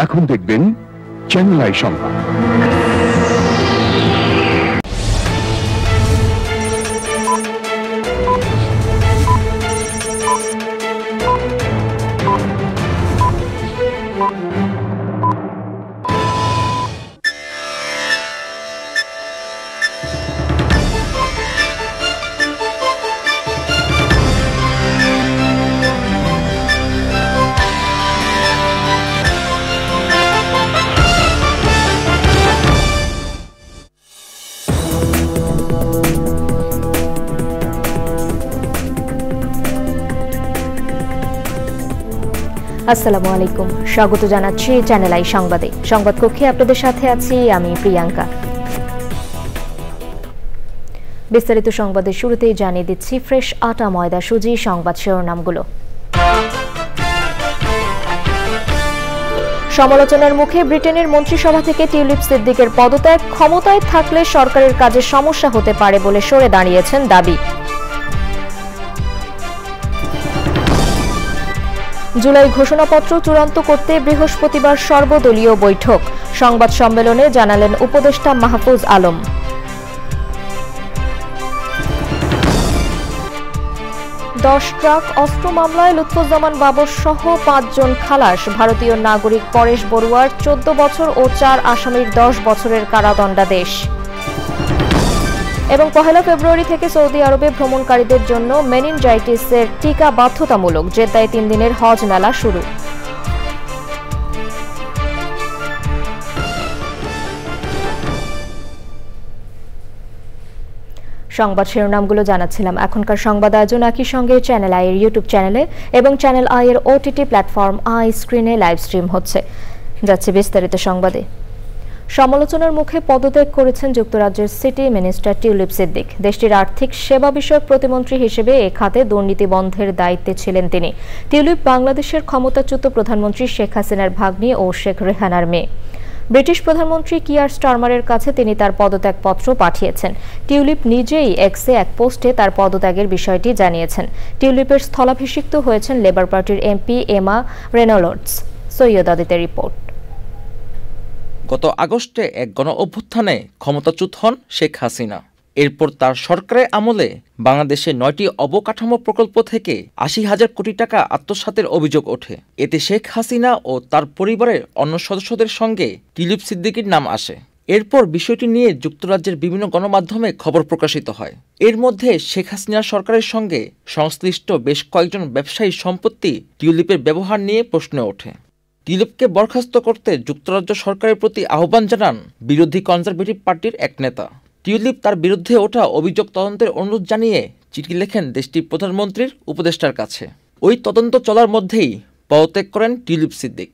এখন দেখবেন channel I সংবাদ। আসসালামু আলাইকুম, স্বাগত জানাচ্ছি চ্যানেল আই সংবাদে। সংবাদ কক্ষে আপনাদের সাথে আছি আমি প্রিয়াঙ্কা। বিস্তারিত সংবাদের শুরুতেই জানিয়ে দিচ্ছি ফ্রেশ আটা ময়দা সুজি সংবাদ শিরোনামগুলো। সমালোচনার মুখে ব্রিটেনের মন্ত্রিসভা থেকে টিউলিপ সিদ্দিকের পদত্যাগ, ক্ষমতায় থাকলে সরকারের কাজে সমস্যা হতে পারে বলে সরে দাঁড়িয়েছেন দাবি। জুলাই ঘোষণাপত্র চূড়ান্ত করতে বৃহস্পতিবার সর্বদলীয় বৈঠক, সংবাদ সম্মেলনে জানালেন উপদেষ্টা মাহফুজ আলম। দশ ট্রাক অস্ত্র মামলায় লুৎফুজ্জামান বাবর সহ 5 জন খালাস, ভারতীয় নাগরিক পরেশ বড়ুয়ার 14 বছর ও 4 আসামির 10 বছরের কারাদণ্ডাদেশ। এবং 1 ফেব্রুয়ারি থেকে সৌদি আরবে ভ্রমণকারীদের জন্য মেনিনজাইটিসের টিকা বাধ্যতামূলক, জেদ্দায় 3 দিনের হজ মেলা শুরু। সংবাদ শিরোনামগুলো জানাচ্ছিলাম। এখনকার সংবাদ আয়োজন একই সঙ্গে চ্যানেল আই এর ইউটিউব চ্যানেলে এবং চ্যানেল আই এর ওটিটি প্ল্যাটফর্ম আই স্ক্রিনে লাইভ স্ট্রিম হচ্ছে। যাচ্ছে বিস্তারিত সংবাদে। সমালোচনার মুখে পদত্যাগ করেছেন যুক্তরাজ্যের সিটি মিনিস্টার টিউলিপ সিদ্দিক। দেশটির আর্থিক সেবা বিষয়ক প্রতিমন্ত্রী হিসেবে এ খাতে দুর্নীতি বন্ধের দায়িত্বে ছিলেন তিনি। টিউলিপ বাংলাদেশের ক্ষমতাচ্যুত প্রধানমন্ত্রী শেখ হাসিনার ভাগ্নি ও শেখ রেহানার মেয়ে। ব্রিটিশ প্রধানমন্ত্রী কিয়ার স্টারমারের কাছে তিনি তার পদত্যাগপত্র পাঠিয়েছেন। টিউলিপ নিজেই এক্সে এক পোস্টে তার পদত্যাগের বিষয়টি জানিয়েছেন। টিউলিপের স্থলাভিষিক্ত হয়েছেন লেবার পার্টির এমপি এমা রেনল্ডস। সৈয়দ আদিতের রিপোর্ট। গত আগস্টে এক গণ অভ্যুত্থানে ক্ষমতাচ্যুত হন শেখ হাসিনা। এরপর তার সরকারের আমলে বাংলাদেশে 9টি অবকাঠামো প্রকল্প থেকে 80,000 কোটি টাকা আত্মসাতের অভিযোগ ওঠে। এতে শেখ হাসিনা ও তার পরিবারের অন্য সদস্যদের সঙ্গে টিউলিপ সিদ্দিকীর নাম আসে। এরপর বিষয়টি নিয়ে যুক্তরাজ্যের বিভিন্ন গণমাধ্যমে খবর প্রকাশিত হয়। এর মধ্যে শেখ হাসিনা সরকারের সঙ্গে সংশ্লিষ্ট বেশ কয়েকজন ব্যবসায়ী সম্পত্তি টিউলিপের ব্যবহার নিয়ে প্রশ্ন ওঠে। টিউলিপকে বরখাস্ত করতে যুক্তরাজ্য সরকারের প্রতি আহ্বান জানান বিরোধী কনজারভেটিভ পার্টির এক নেতা। টিউলিপ তার বিরুদ্ধে ওঠা অভিযোগ তদন্তের অনুরোধ জানিয়ে চিঠি লেখেন দেশটির প্রধানমন্ত্রীর উপদেষ্টার কাছে। ওই তদন্ত চলার মধ্যেই পদত্যাগ করেন টিউলিপ সিদ্দিক।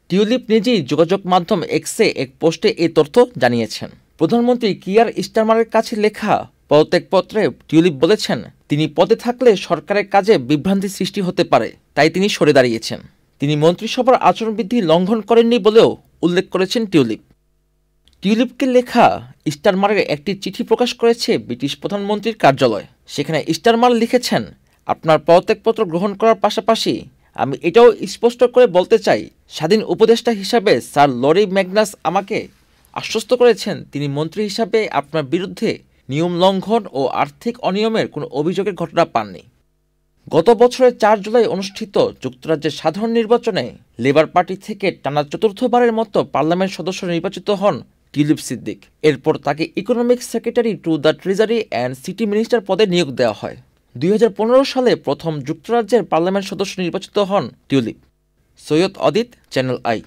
টিউলিপ নিজেই যোগাযোগ মাধ্যম এক্সে এক পোস্টে এই তথ্য জানিয়েছেন। প্রধানমন্ত্রী কিয়ার স্টারমারের কাছে লেখা পদত্যাগপত্রে টিউলিপ বলেছেন, তিনি পদে থাকলে সরকারের কাজে বিভ্রান্তি সৃষ্টি হতে পারে, তাই তিনি সরে দাঁড়িয়েছেন। তিনি মন্ত্রিসভার আচরণবিধি লঙ্ঘন করেননি বলেও উল্লেখ করেছেন টিউলিপ। টিউলিপকে লেখা স্টারমারের একটি চিঠি প্রকাশ করেছে ব্রিটিশ প্রধানমন্ত্রীর কার্যালয়। সেখানে স্টারমার লিখেছেন, আপনার পদত্যাগপত্র গ্রহণ করার পাশাপাশি আমি এটাও স্পষ্ট করে বলতে চাই, স্বাধীন উপদেষ্টা হিসাবে স্যার লরি ম্যাগনাস আমাকে আশ্বস্ত করেছেন তিনি মন্ত্রী হিসাবে আপনার বিরুদ্ধে নিয়ম লঙ্ঘন ও আর্থিক অনিয়মের কোনো অভিযোগের ঘটনা পাননি। গত বছরের 4 জুলাই অনুষ্ঠিত যুক্তরাজ্যের সাধারণ নির্বাচনে লেবার পার্টি থেকে টানা 4র্থবারের মতো পার্লামেন্ট সদস্য নির্বাচিত হন টিউলিপ সিদ্দিক। এরপর তাকে economic secretary to the treasury and city minister পদে নিয়োগ দেওয়া হয়। 2015 সালে প্রথম যুক্তরাজ্যের পার্লামেন্ট সদস্য নির্বাচিত হন tulip. Syed Adit, channel I.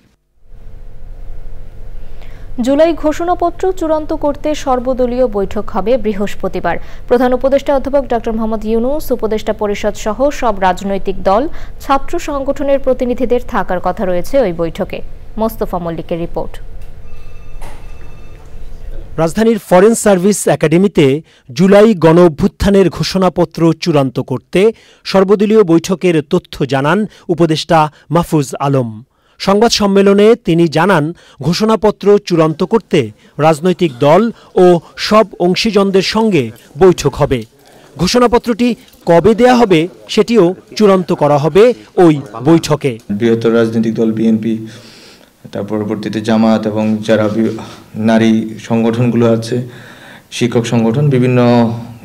July ঘোষণাপত্র চূড়ান্ত করতে সর্বদলীয় বৈঠক হবে বৃহস্পতিবার। প্রধান উপদেষ্টা অধ্যাপক ডক্টর মোহাম্মদ ইউনূস, উপদেষ্টা পরিষদ সহ সব রাজনৈতিক দল, ছাত্র সংগঠনের প্রতিনিধিদের থাকার কথা রয়েছে ওই বৈঠকে। মোস্তফা মল্লিকের রিপোর্ট। রাজধানীর ফরেন সার্ভিস একাডেমিতে জুলাই গণ অভ্যুত্থানের ঘোষণাপত্র চূড়ান্ত করতে সর্বদলীয় বৈঠকের তথ্য জানান উপদেষ্টা মাহফুজ আলম। সংবাদ সম্মেলনে তিনি জানান, ঘোষণাপত্র চূড়ান্ত করতে রাজনৈতিক দল ও সব অংশীজনদের সঙ্গে বৈঠক হবে। ঘোষণাপত্রটি কবে দেয়া হবে সেটিও চূড়ান্ত করা হবে ওই বৈঠকে। বৃহত্তর রাজনৈতিক দল বিএনপি, তার পরবর্তীতে জামাত এবং যারা নারী সংগঠনগুলো আছে, শিক্ষক সংগঠন, বিভিন্ন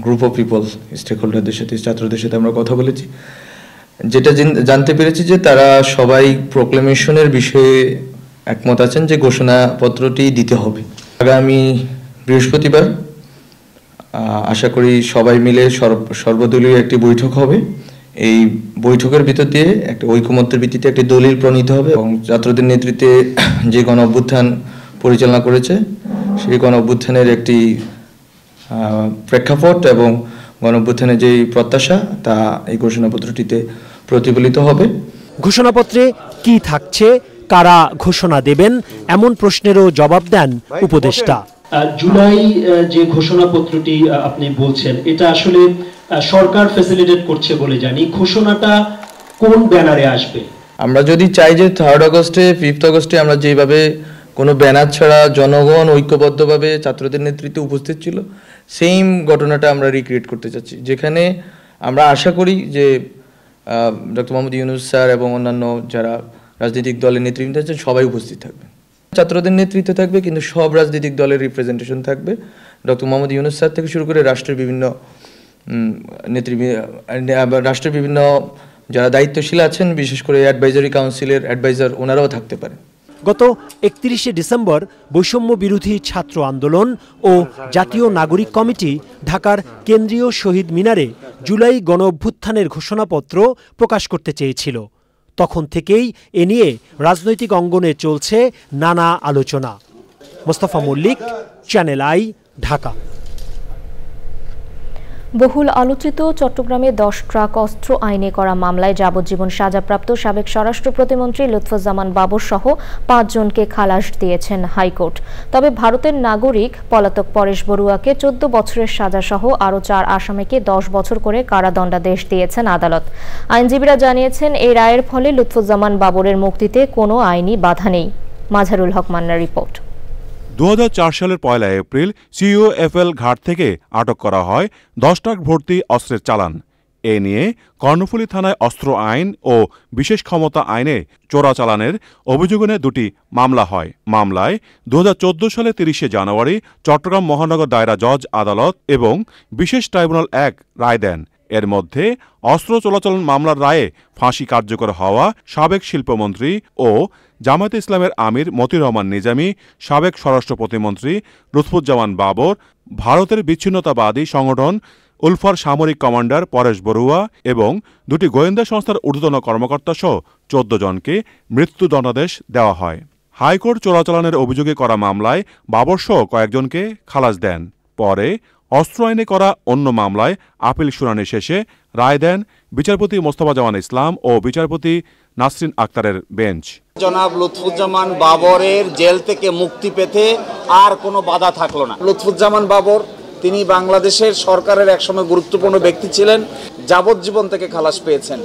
গ্রুপ অফ পিপল, স্টেক হোল্ডারদের সাথে, ছাত্রদের সাথে আমরা কথা বলেছি। যেটা জানতে পেরেছি যে তারা সবাই প্রোক্লেমেশনের বিষয়ে একমত আছেন যে ঘোষণাপত্রটি দিতে হবে। আগামী বৃহস্পতিবার আশা করি সবাই মিলে সর্বদলীয় একটি বৈঠক হবে। এই বৈঠকের ভিতর দিয়ে একটা ঐকমত্যের ভিত্তিতে একটি দলিল প্রণীত হবে এবং ছাত্রদের নেতৃত্বে যে গণ অভ্যুত্থান পরিচালনা করেছে সেই গণ অভ্যুত্থানের একটি প্রেক্ষাপট এবং গণ অভ্যুত্থানের যে প্রত্যাশা তা এই ঘোষণাপত্রটিতে প্রতিফলিত হবে। ঘোষণাপত্রে কি থাকছে, কারা ঘোষণা দেবেন, এমন প্রশ্নেরও জবাব দেন উপদেষ্টা। জুলাই যে ঘোষণাপত্রটি আপনি বলছেন, এটা আসলে সরকার ফ্যাসিলিটেট করছে বলে জানি। ঘোষণাটা কোন ব্যানারে আসবে? আমরা যদি চাই যে 3rd আগস্টে 5th আগস্টে আমরা যেভাবে কোনো ব্যানার ছাড়া জনগণ ঐক্যবদ্ধভাবে ছাত্রদের নেতৃত্বে উপস্থিত ছিল, সেম ঘটনাটা আমরা রিক্রিয়েট করতে চাচ্ছি, যেখানে আমরা আশা করি যে ডক্টর মোহাম্মদ ইউনূস স্যার এবং অন্যান্য যারা রাজনৈতিক দলের নেতৃবৃন্দ আছেন সবাই উপস্থিত থাকবে। ছাত্রদের নেতৃত্ব থাকবে, কিন্তু সব রাজনৈতিক দলের রিপ্রেজেন্টেশন থাকবে। ডক্টর মোহাম্মদ ইউনূস স্যার থেকে শুরু করে রাষ্ট্রের বিভিন্ন যারা দায়িত্বশীল আছেন, বিশেষ করে অ্যাডভাইজারি কাউন্সিলের অ্যাডভাইজার, ওনারাও থাকতে পারেন। গত 31শে ডিসেম্বর বৈষম্য বিরোধী ছাত্র আন্দোলন ও জাতীয় নাগরিক কমিটি ঢাকার কেন্দ্রীয় শহীদ মিনারে জুলাই গণ অভ্যুত্থানের ঘোষণাপত্র প্রকাশ করতে চেয়েছিল। তখন থেকেই এ নিয়ে রাজনৈতিক অঙ্গনে চলছে নানা আলোচনা। Mostafa Mallik, channel I, Dhaka. বহুল আলোচিত চট্টগ্রামে 10 ট্রাক অস্ত্র আইনে করা মামলায় যাবজ্জীবন সাজাপ্রাপ্ত সাবেক স্বরাষ্ট্র প্রতিমন্ত্রী লুৎফুজ্জামান বাবর সহ 5 জনকে খালাস দিয়েছেন হাইকোর্ট। তবে ভারতের নাগরিক পলাতক পরেশ বড়ুয়াকে 14 বছরের সাজা সহ আরও 4 আসামিকে 10 বছর করে কারাদণ্ডাদেশ দিয়েছেন আদালত। আইনজীবীরা জানিয়েছেন, এই রায়ের ফলে লুৎফুজ্জামান বাবরের মুক্তিতে কোনো আইনি বাধা নেই। মাঝারুল হক মান্নার রিপোর্ট। 2004 সালের 1 এপ্রিল সিইওএফএল ঘাট থেকে আটক করা হয় 10 ট্রাক ভর্তি অস্ত্রের চালান। এ নিয়ে কর্ণফুলী থানায় অস্ত্র আইন ও বিশেষ ক্ষমতা আইনে চোরাচালানের অভিযোগে 2টি মামলা হয়। মামলায় 2014 সালে 30শে জানুয়ারি চট্টগ্রাম মহানগর দায়রা জজ আদালত এবং বিশেষ ট্রাইব্যুনাল 1 রায় দেন। এর মধ্যে অস্ত্র চোরাচালান মামলার রায়ে ফাঁসি কার্যকর হওয়া সাবেক শিল্পমন্ত্রী ও জামায়াতে ইসলামের আমির মতিউর রহমান নিজামী, সাবেক স্বরাষ্ট্র প্রতিমন্ত্রী লুৎফুজ্জামান বাবর, ভারতের বিচ্ছিন্নতাবাদী সংগঠন উলফার সামরিক কমান্ডার পরেশ বড়ুয়া এবং 2টি গোয়েন্দা সংস্থার ঊর্ধ্বতন কর্মকর্তাসহ 14 জনকে মৃত্যুদণ্ডাদেশ দেওয়া হয়। হাইকোর্ট চোরাচালানের অভিযোগে করা মামলায় বাবরসহ কয়েকজনকে খালাস দেন। পরে অস্ত্র আইনে করা অন্য মামলায় আপিল শুনানি শেষে রায় দেন বিচারপতি মোস্তফা জামান ইসলাম ও বিচারপতি নাসরিন আক্তারের বেঞ্চ। জনাব লুৎফুজ্জামান বাবরের জেল থেকে মুক্তি পেতে আর কোনো বাধা থাকলো না। লুৎফুজ্জামান বাবর তিনি বাংলাদেশের সরকারের একসময় গুরুত্বপূর্ণ ব্যক্তি ছিলেন, যাবজ্জীবন থেকে খালাস পেয়েছেন।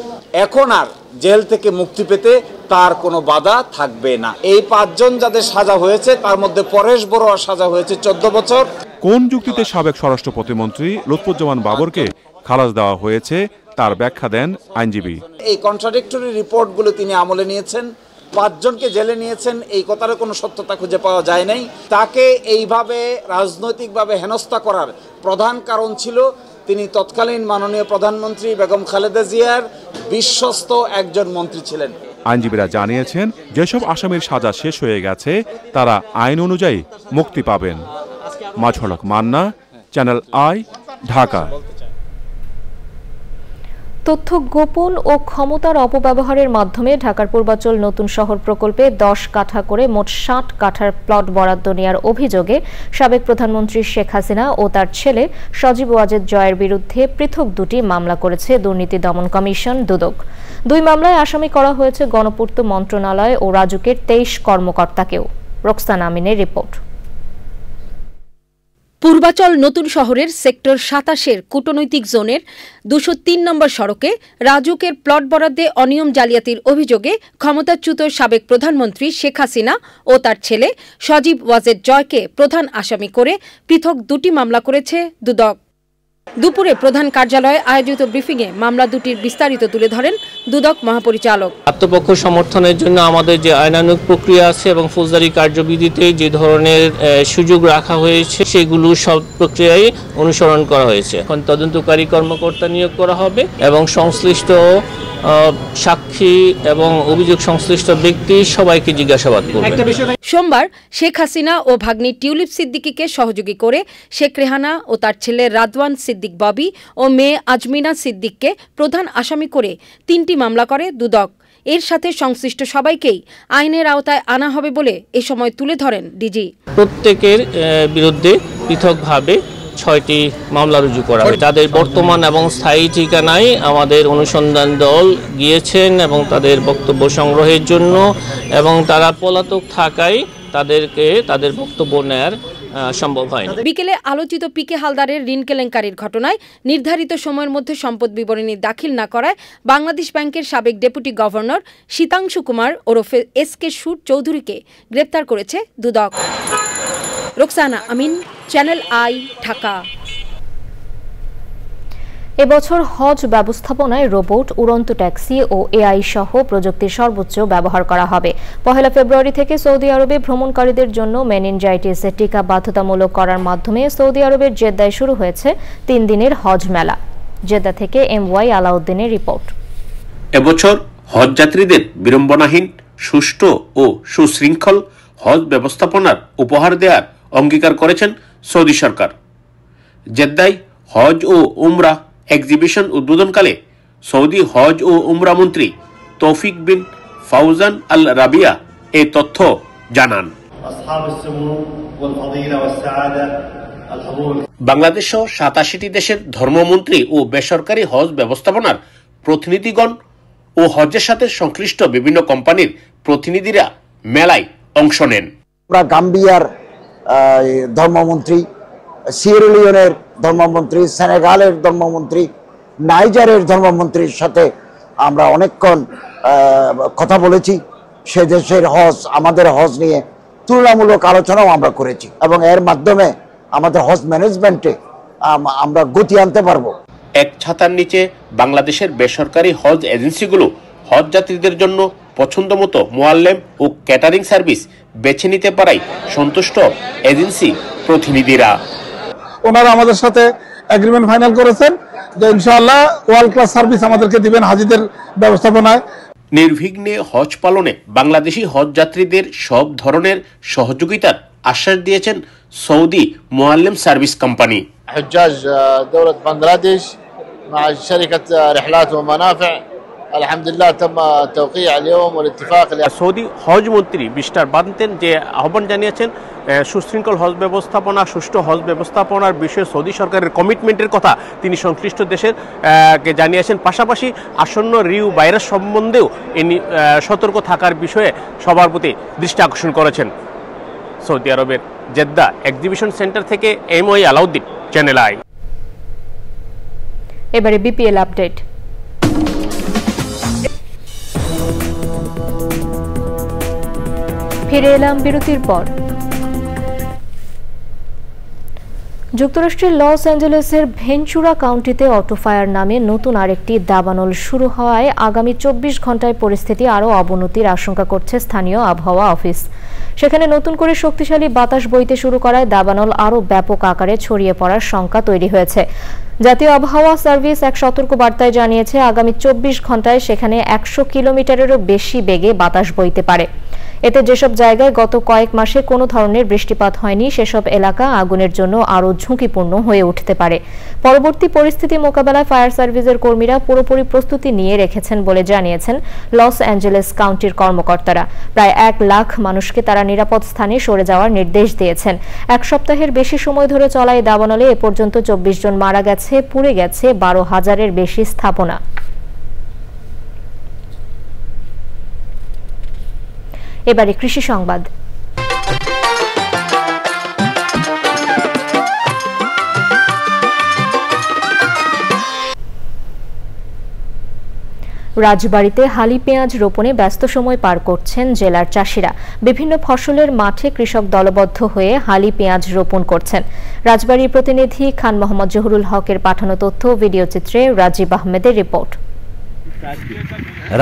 এখন আর জেল থেকে মুক্তি পেতে তার কোনো বাধা থাকবে না। এই 5 জন যাদের সাজা হয়েছে তার মধ্যে পরেশ বড়ুয়ার সাজা হয়েছে 14 বছর। কোন যুক্তিতে সাবেক স্বরাষ্ট্র প্রতিমন্ত্রী লুৎফুজ্জামান বাবরকে খালাস দেওয়া হয়েছে তার ব্যাখ্যা দেন আইনজীবী। এই কন্ট্রাডিক্টরি রিপোর্টগুলো তিনি আমলে নিয়েছেন, 5 জনকে জেলে নিয়েছেন, এই কথার কোনো সত্যতা খুঁজে পাওয়া যায় নাই। তাকে এইভাবে রাজনৈতিকভাবে হেনস্থা করার প্রধান কারণ ছিল তিনি তৎকালীন মাননীয় প্রধানমন্ত্রী বেগম খালেদা জিয়ার বিশ্বস্ত একজন মন্ত্রী ছিলেন। আইনজীবীরা জানিয়েছেন, যেসব আসামির সাজা শেষ হয়ে গেছে তারা আইন অনুযায়ী মুক্তি পাবেন। মাঝারুল হক মান্না, চ্যানেল আই, ঢাকা। তথ্য গোপন ও ক্ষমতার অপব্যবহারের মাধ্যমে ঢাকার পূর্বাঞ্চল নতুন শহর প্রকল্পে 10 কাঠা করে মোট 60 কাঠার প্লট বরাদ্দ নেওয়ার অভিযোগে সাবেক প্রধানমন্ত্রী শেখ হাসিনা ও তার ছেলে সজীব ওয়াজেদ জয়ের বিরুদ্ধে পৃথক 2টি মামলা করেছে দুর্নীতি দমন কমিশন দুদক। 2 মামলায় আসামি করা হয়েছে গণপূর্ত মন্ত্রণালয় ও রাজুকের 23 কর্মকর্তাকেও। রোকসানা আমিনের রিপোর্ট। পূর্বাচল নতুন শহরের সেক্টর 27-এর কূটনৈতিক জোনের 203 নম্বর সড়কে রাজুকের প্লট বরাদ্দে অনিয়ম জালিয়াতির অভিযোগে ক্ষমতাচ্যুত সাবেক প্রধানমন্ত্রী শেখ হাসিনা ও তার ছেলে সজীব ওয়াজেদ জয়কে প্রধান আসামি করে পৃথক 2টি মামলা করেছে দুদক। দুপুরে প্রধান কার্যালয়ে আয়োজিত ব্রিফিংয়ে মামলা দুটির বিস্তারিত তুলে ধরেন দুদক মহাপরিচালক। আত্মপক্ষ সমর্থনের জন্য আমাদের যে আইনানুগ প্রক্রিয়া আছে এবং ফৌজদারি কার্যবিধিতে যে ধরনের সুযোগ রাখা হয়েছে সেগুলো সব প্রক্রিয়ায় অনুসরণ করা হয়েছে। এখন তদন্তকারী কর্মকর্তা নিয়োগ করা হবে এবং সংশ্লিষ্ট সাক্ষী এবং অভিযোগ সংশ্লিষ্ট ব্যক্তি সবাইকে জিজ্ঞাসাবাদ করবে। সোমবার শেখ হাসিনা ও ভাগ্নি টিউলিপ সিদ্দিকীকে সহযোগী করে শেখ রেহানা ও তার ছেলে রাদওয়ান সিদ্দিক ববি ও মেয়ে আজমিনা সিদ্দিককে প্রধান আসামি করে 3টি মামলা করে দুদক। এর সাথে সংশ্লিষ্ট সবাইকেই আইনের আওতায় আনা হবে বলে এ সময় তুলে ধরেন ডিজি। প্রত্যেকের বিরুদ্ধে পৃথকভাবে 6টি মামলা রুজু করা হয়। তাদের বর্তমান এবং স্থায়ী ঠিকানায় আমাদের অনুসন্ধান দল গিয়েছেন এবং তাদের বক্তব্য সংগ্রহের জন্য, এবং তারা পলাতক থাকায় তাদের বক্তব্য নেয়ার সম্ভব হয় না। বিকেলে আলোচিত পিকে হালদারের ঋণ কেলেঙ্কারির ঘটনায় নির্ধারিত সময়ের মধ্যে সম্পদ বিবরণী দাখিল না করায় বাংলাদেশ ব্যাংকের সাবেক ডেপুটি গভর্নর শীতাংশু কুমার ওরফে SK সুর চৌধুরীকে গ্রেপ্তার করেছে দুদক। রোকসানা আমিন, চ্যানেল আই, ঢাকা। এবছর হজ ব্যবস্থাপনায় রোবট, উড়ন্ত ট্যাক্সি ও AI সহ প্রযুক্তির সর্বোচ্চ ব্যবহার করা হবে। 1 ফেব্রুয়ারি থেকে সৌদি আরবে ভ্রমণকারীদের জন্য মেনিনজাইটিসের টিকা বাধ্যতামূলক করার মাধ্যমে সৌদি আরবের জেদ্দায় শুরু হয়েছে 3 দিনের হজ মেলা। জেদ্দা থেকে MY আলাউদ্দিনের রিপোর্ট। এবছর হজ যাত্রীদের বিড়ম্বনাহীন, সুষ্ঠু ও সুশৃঙ্খল হজ ব্যবস্থাপনার উপহার দেওয়ার অঙ্গীকার করেছেন সৌদি সরকার। জেদ্দায় হজ ও উমরা এক্সিবিশন উদ্বোধনকালে সৌদি হজ ও উমরা মন্ত্রী তৌফিক বিন ফাউজান আল রাবিয়া এই তথ্য জানান। বাংলাদেশ সহ 87টি দেশের ধর্মমন্ত্রী ও বেসরকারি হজ ব্যবস্থাপনার প্রতিনিধিগণ ও হজের সাথে সংশ্লিষ্ট বিভিন্ন কোম্পানির প্রতিনিধিরা মেলায় অংশ নেন। গাম্বিয়ার ধর্মমন্ত্রী, সিয়েরা ধর্মমন্ত্রী, সেনেগালের ধর্মমন্ত্রী, নাইজারের ধর্মমন্ত্রীর সাথে আমরা অনেকক্ষণ কথা বলেছি। সে দেশের হজ, আমাদের হজ নিয়ে তুলনামূলক আলোচনাও আমরা করেছি এবং এর মাধ্যমে আমাদের হজ ম্যানেজমেন্টে আমরা গতি আনতে পারবো। এক ছাতার নিচে বাংলাদেশের বেসরকারি হজ এজেন্সিগুলো হজ যাত্রীদের জন্য পছন্দ মতো মুআল্লেম ও ক্যাটারিং সার্ভিস বেছে নিতে পারায় সন্তুষ্ট এজেন্সি প্রতিনিধিরা। ওনারা আমাদের সাথে এগ্রিমেন্ট ফাইনাল করেছেন যে ইনশাআল্লাহ ওয়ার্ল্ড ক্লাস সার্ভিস আমাদেরকে দিবেন হাজিদের ব্যবস্থাপনায়। নির্বিঘ্নে হজ পালনে বাংলাদেশি হজ যাত্রীদের সব ধরনের সহযোগিতার আশ্বাস দিয়েছেন সৌদি মুআল্লেম সার্ভিস কোম্পানি। حجاج دولة بنغلاديش مع شركة رحلات ومنافع আলহামদুলিল্লাহ تم توقيع اليوم والاتفاق। সৌদি হজ মন্ত্রী মিস্টার বান্তেন যে আহ্বান জানিয়েছেন সুশৃঙ্খল হজ ব্যবস্থাপনা, সুষ্ঠু হজ ব্যবস্থাপনার বিষয়ে সৌদি সরকারের কমিটমেন্টের কথা তিনি সংশ্লিষ্ট দেশের কে জানিয়েছেন। পাশাপাশি আসন্ন রিউ ভাইরাস সম্বন্ধেও সতর্ক থাকার বিষয়ে সবার প্রতি দৃষ্টি আকর্ষণ করেছেন। সৌদি আরবের জেদ্দা এক্সিবিশন সেন্টার থেকে MY আলাউদ্দিন, চ্যানেল আই। এবারে BPL আপডেট। ফিরে এলাম বিরতির পর। যুক্তরাষ্ট্রের লস অ্যাঞ্জেলেসের ভেঞ্চুরা কাউন্টিতে অটো ফায়ার নামে নতুন আরেকটি দাবানল শুরু হওয়ায় আগামী 24 ঘন্টায় পরিস্থিতি আরও অবনতির আশঙ্কা করছে স্থানীয় আবহাওয়া অফিস। সেখানে নতুন করে শক্তিশালী বাতাস বইতে শুরু করায় দাবানল আরও ব্যাপক আকারে ছড়িয়ে পড়ার শঙ্কা তৈরি হয়েছে। জাতীয় আবহাওয়া সার্ভিস এক সতর্ক বার্তায় জানিয়েছে আগামী 24 ঘন্টায় সেখানে 100 কিলোমিটারেরও বেশি বেগে বাতাস বইতে পারে। এতে যেসব জায়গায় গত কয়েক মাসে কোনো ধরনের বৃষ্টিপাত হয়নি সেসব এলাকা আগুনের জন্য আরও ঝুঁকিপূর্ণ হয়ে উঠতে পারে। পরবর্তী পরিস্থিতি মোকাবেলায় ফায়ার সার্ভিসের কর্মীরা পুরোপুরি প্রস্তুতি নিয়ে রেখেছেন বলে জানিয়েছেন লস অ্যাঞ্জেলেস কাউন্টির কর্মকর্তারা। প্রায় 1 লাখ মানুষকে তারা নিরাপদ স্থানে সরে যাওয়ার নির্দেশ দিয়েছেন। 1 সপ্তাহের বেশি সময় ধরে চলা এই দাবানলে এ পর্যন্ত 24 জন মারা গেছে, পুড়ে গেছে 12,000-এর বেশি স্থাপনা। এবারে কৃষি সংবাদ। রাজবাড়ীতে হালি পেঁয়াজ রোপণে ব্যস্ত সময় পার করছেন জেলার চাষিরা। বিভিন্ন ফসলের মাঠে কৃষক দলবদ্ধ হয়ে হালি পেঁয়াজ রোপণ করছেন। রাজবাড়ীর প্রতিনিধি খান মোহাম্মদ জহুরুল হকের পাঠানো তথ্য ও ভিডিও চিত্রে রাজীব আহমেদের রিপোর্ট।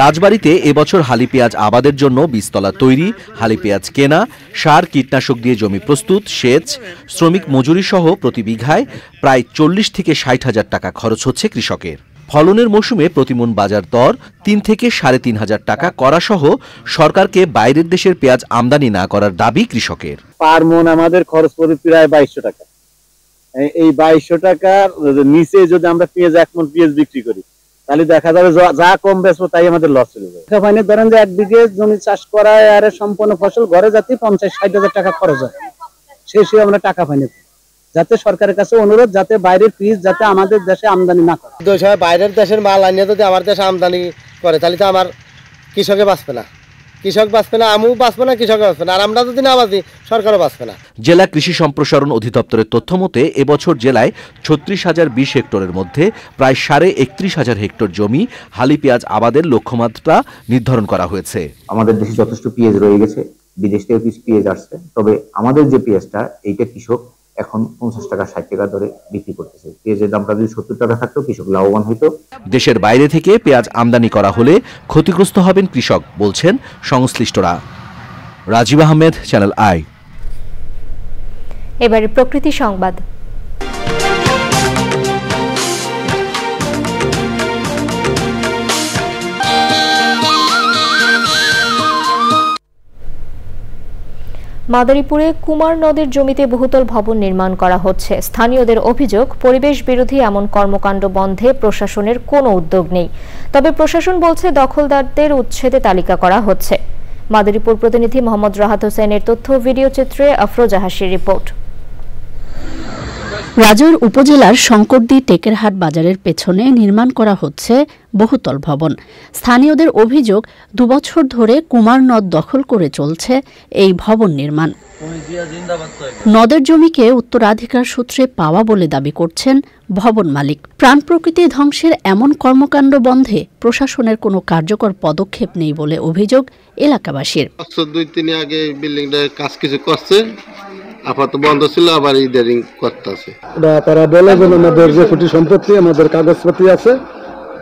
রাজবাড়ীতে এবছর হালি পেঁয়াজ আবাদের জন্য বীজতলা তৈরি, হালি পেঁয়াজ কেনা, সার কীটনাশক দিয়ে জমি প্রস্তুত, সেচ, শ্রমিক মজুরি সহ প্রতি বিঘায় প্রায় 40 থেকে 60 হাজার টাকা খরচ হচ্ছে কৃষকের। ফলনের মৌসুমে প্রতিমন বাজার দর 3 থেকে 3.5 টাকা করা সহ সরকারকে বাইরের দেশের পেঁয়াজ আমদানি না করার দাবি কৃষকের। পার মন আমাদের খরচ পড়ে প্রায় 2200 টাকা। এই 2200 টাকার নিচে যদি আমরা পেঁয়াজ 1 মন পেঁয়াজ বিক্রি করি তাহলে দেখা যাবে যা কম বেচবো তাই আমাদের লস চলে যাবে। ফাইনে ধরেন যে 1 বিঘে জমি চাষ করায় আর সম্পূর্ণ ফসল ঘরে যাতে 50-60 হাজার টাকা খরচ হয়, শেষে আমরা টাকা পাইনি। যাতে সরকারের কাছে অনুরোধ যাতে বাইরের পিস যাতে আমাদের দেশে আমদানি না করে। বাইরের দেশের মাল আনিয়ে যদি আমার দেশে আমদানি করে তাহলে তো আমার কৃষকে বাঁচবে না, কৃষক বাঁচবে না, আমিও বাঁচবে না, কৃষক বাঁচবে না, আর আমরা যদি না বাঁচি সরকারও বাঁচবে না। জেলা কৃষি সম্প্রসারণ অধিদপ্তরের তথ্য মতে এবছর জেলায় 36,020 হেক্টরের মধ্যে প্রায় 31,500 হেক্টর জমি হালি পেঁয়াজ আবাদের লক্ষ্যমাত্রা নির্ধারণ করা হয়েছে। আমাদের দেশে যথেষ্ট পেঁয়াজ রয়ে গেছে, বিদেশ থেকে কিছু পেঁয়াজ আসছে, তবে আমাদের যে পেঁয়াজটা এইটা কৃষক এখন 50 টাকা 60 টাকা ধরে বিক্রি করতেছে। পেঁয়াজের দামটা যদি 70 টাকা থাকতো কৃষক লাভবান হইতো। দেশের বাইরে থেকে পেঁয়াজ আমদানি করা হলে ক্ষতিগ্রস্ত হবেন কৃষক বলছেন সংশ্লিষ্টরা। Rajib Ahmed, channel I. এবারে প্রকৃতি সংবাদ। মাদারীপুরে কুমার নদের জমিতে বহুতল ভবন নির্মাণ করা হচ্ছে। স্থানীয়দের অভিযোগ, পরিবেশ বিরোধী এমন কর্মকাণ্ড বন্ধে প্রশাসনের কোনো উদ্যোগ নেই। তবে প্রশাসন বলছে দখলদারদের উচ্ছেদে তালিকা করা হচ্ছে। মাদারীপুর প্রতিনিধি মোহাম্মদ রাহাত হোসেনের তথ্য ভিডিও চিত্রে আফরোজা হাসির রিপোর্ট। রাজৈর উপজেলার শঙ্করদী টেকেরহাট বাজারের পেছনে নির্মাণ করা হচ্ছে বহুতল ভবন। স্থানীয়দের অভিযোগ, 2 বছর ধরে কুমার নদ দখল করে চলছে এই ভবন নির্মাণ। নদের জমিকে উত্তরাধিকার সূত্রে পাওয়া বলে দাবি করছেন ভবন মালিক। প্রাণ প্রকৃতি ধ্বংসের এমন কর্মকাণ্ড বন্ধে প্রশাসনের কোনো কার্যকর পদক্ষেপ নেই বলে অভিযোগ এলাকাবাসীর। 2-3 আগে বিল্ডিংটা কাজ কিছু করছে, আপাতত বন্ধ ছিল, আবার ইদারিং করতেছে। তারা বলে যে আমাদের যে কোটি সম্পত্তি আমাদের কাগজপত্র আছে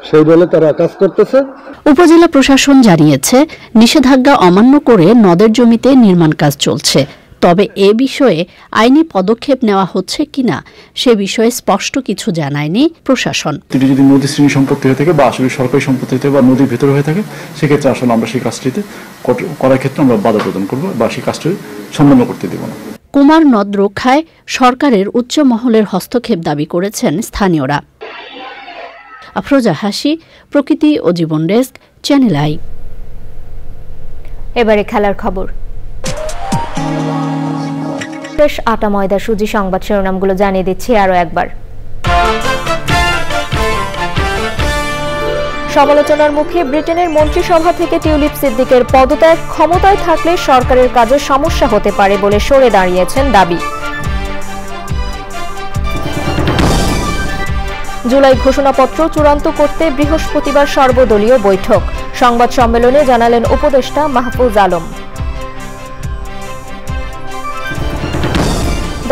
সেই বলে তারা কাজ করতেছে। উপজেলা প্রশাসন জানিয়েছে নিষেধাজ্ঞা অমান্য করে নদের জমিতে নির্মাণ কাজ চলছে। তবে এ বিষয়ে আইনি পদক্ষেপ নেওয়া হচ্ছে কিনা সে বিষয়ে স্পষ্ট কিছু জানায়নি প্রশাসন। যদি নদী শ্রেণী সম্পত্তি হয়ে থাকে বা আসলে সরকারি সম্পত্তি হয়ে থাকে বা নদীর ভেতরে হয়ে থাকে সেক্ষেত্রে আসলে আমরা সেই কাজটিতে করার ক্ষেত্রে আমরা বাধা প্রদান করবো বা সেই কাজটি সম্পন্ন করতে দেব না। কুমার নদ রক্ষায় সরকারের উচ্চ মহলের হস্তক্ষেপ দাবি করেছেন স্থানীয়রা। আফরোজা হাসি, প্রকৃতি ও জীবন ডেস্ক, চ্যানেল আই। এবারে খেলার খবর। শেষ আটা ময়দা সুজি সংবাদ শিরোনামগুলো জানিয়ে দিচ্ছি আরো একবার। সমালোচনার মুখে ব্রিটেনের মন্ত্রিসভা থেকে টিউলিপ সিদ্দিকের পদত্যাগ, ক্ষমতায় থাকলে সরকারের কাজে সমস্যা হতে পারে বলে সরে দাঁড়িয়েছেন দাবি। জুলাই ঘোষণাপত্র চূড়ান্ত করতে বৃহস্পতিবার সর্বদলীয় বৈঠক, সংবাদ সম্মেলনে জানালেন উপদেষ্টা মাহফুজ আলম।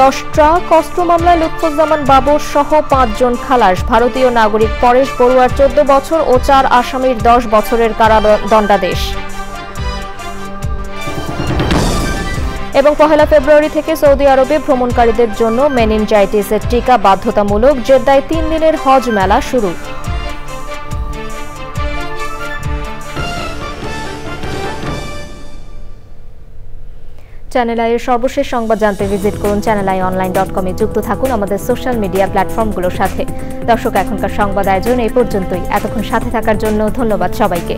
10 ট্রাক অস্ত্র মামলায় লুৎফুজ্জামান বাবর সহ 5 জন খালাস, ভারতীয় নাগরিক পরেশ বড়ুয়ার 14 বছর ও 4 আসামির 10 বছরের কারাদণ্ডাদেশ। এবং 1 ফেব্রুয়ারি থেকে সৌদি আরবে ভ্রমণকারীদের জন্য মেনিনজাইটিসের টিকা বাধ্যতামূলক, জেদ্দায় 3 দিনের হজ মেলা শুরু। চ্যানেল আইয়ের সর্বশেষ সংবাদ জানতে ভিজিট করুন channelionline.com এ যুক্ত থাকুন আমাদের সোশ্যাল মিডিয়া প্ল্যাটফর্মগুলোর সাথে। দর্শক, এখনকার সংবাদ আয়োজন এই পর্যন্তই। এতক্ষণ সাথে থাকার জন্য ধন্যবাদ সবাইকে।